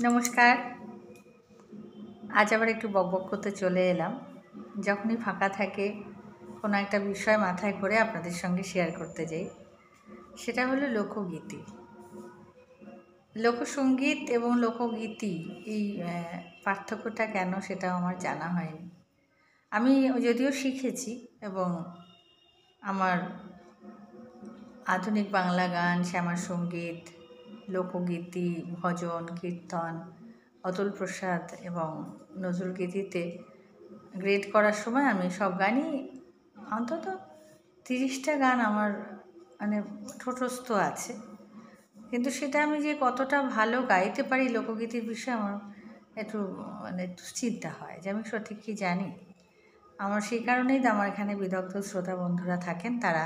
নমস্কার। আজ আবার একটু বকবক করতে চলে এলাম। যখনই ফাঁকা থাকে কোনো একটা বিষয় মাথায় করে আপনাদের সঙ্গে শেয়ার করতে যাই। সেটা হলো লোকগীতি। লোকসঙ্গীত এবং লোকগীতি এই পার্থক্যটা কেন সেটাও আমার জানা হয়নি। আমি যদিও শিখেছি এবং আমার আধুনিক বাংলা গান, শ্যামাসঙ্গীত, লোকগীতি, ভজন, কীর্তন, অতুল প্রসাদ এবং নজরুলগীতিতে গ্রেড করার সময় আমি সব গানই অন্তত 30টা গান আমার মানে ঠোঁটস্থ আছে। কিন্তু সেটা আমি যে কতটা ভালো গাইতে পারি লোকগীতির বিষয়ে আমার একটু দুশ্চিন্তা হয় যে আমি সঠিক কি জানি। আমার সেই কারণেই আমার এখানে বিদগ্ধ শ্রোতা বন্ধুরা থাকেন, তারা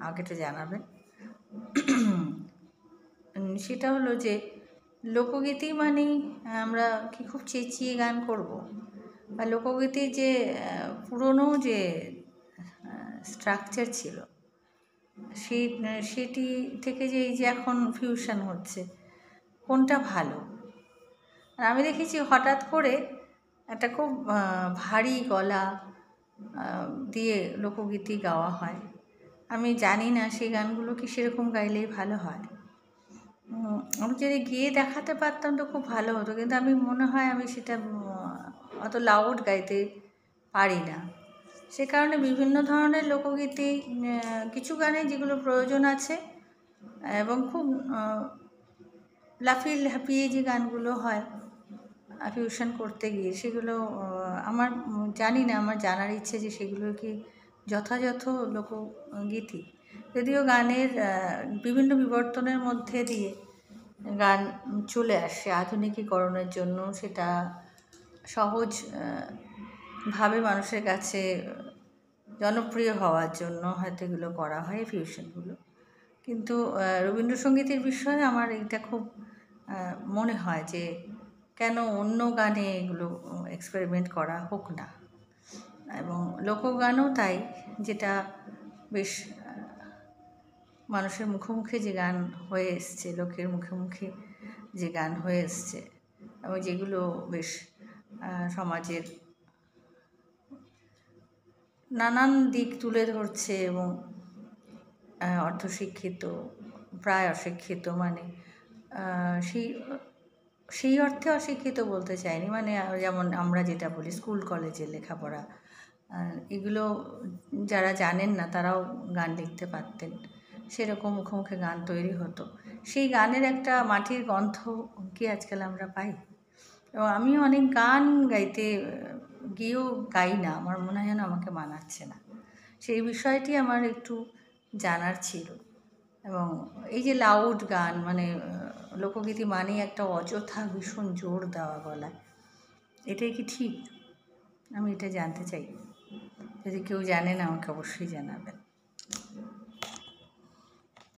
আমাকে একটু জানাবেন। সেটা হলো যে লোকগীতি মানেই আমরা কি খুব চেঁচিয়ে গান করব, বা লোকগীতির যে পুরনো যে স্ট্রাকচার ছিল সেটি থেকে যে এই যে এখন ফিউশন হচ্ছে, কোনটা ভালো? আর আমি দেখেছি হঠাৎ করে একটা খুব ভারী গলা দিয়ে লোকগীতি গাওয়া হয়। আমি জানি না সেই গানগুলো কি সেরকম গাইলেই ভালো হয়। আমি যদি গিয়ে দেখাতে পারতাম তো খুব ভালো হতো, কিন্তু আমি মনে হয় আমি সেটা অত লাউড গাইতে পারি না। সে কারণে বিভিন্ন ধরনের লোকগীতি, কিছু গানে যেগুলো প্রয়োজন আছে এবং খুব লাফিয়ে লাফিয়ে যে গানগুলো হয় ফিউশন করতে গিয়ে, সেগুলো আমার জানি না, আমার জানার ইচ্ছে যে সেগুলো কি যথাযথ লোকগীতি। যদিও গানের বিভিন্ন বিবর্তনের মধ্যে দিয়ে গান চলে আসে আধুনিকীকরণের জন্য, সেটা সহজ ভাবে মানুষের কাছে জনপ্রিয় হওয়ার জন্য হয়তো এগুলো করা হয়, ফিউশনগুলো। কিন্তু রবীন্দ্রসঙ্গীতের বিষয়ে আমার এটা খুব মনে হয় যে কেন অন্য গানে এগুলো এক্সপেরিমেন্ট করা হোক না। এবং লোকগানও তাই, যেটা বেশ মানুষের মুখে মুখে যে গান হয়ে এসছে, লোকের মুখে মুখে যে গান হয়ে এসছে এবং যেগুলো বেশ সমাজের নানান দিক তুলে ধরছে এবং অর্ধশিক্ষিত, প্রায় অশিক্ষিত, মানে সেই অর্থে অশিক্ষিত বলতে চাইনি, মানে যেমন আমরা যেটা বলি স্কুল কলেজের লেখাপড়া, এগুলো যারা জানেন না তারাও গান লিখতে পারতেন, সেরকম মুখে মুখে গান তৈরি হতো। সেই গানের একটা মাটির গন্ধ কি আজকাল আমরা পাই? এবং আমি অনেক গান গাইতে গিয়েও গাই না, আমার মনে হয় যেন আমাকে মানাচ্ছে না। সেই বিষয়টি আমার একটু জানার ছিল। এবং এই যে লাউড গান, মানে লোকগীতি মানেই একটা অযথা ভীষণ জোর দেওয়া গলায়, এটাই কি ঠিক? আমি এটা জানতে চাই। যদি কেউ জানেন আমাকে অবশ্যই জানাবেন।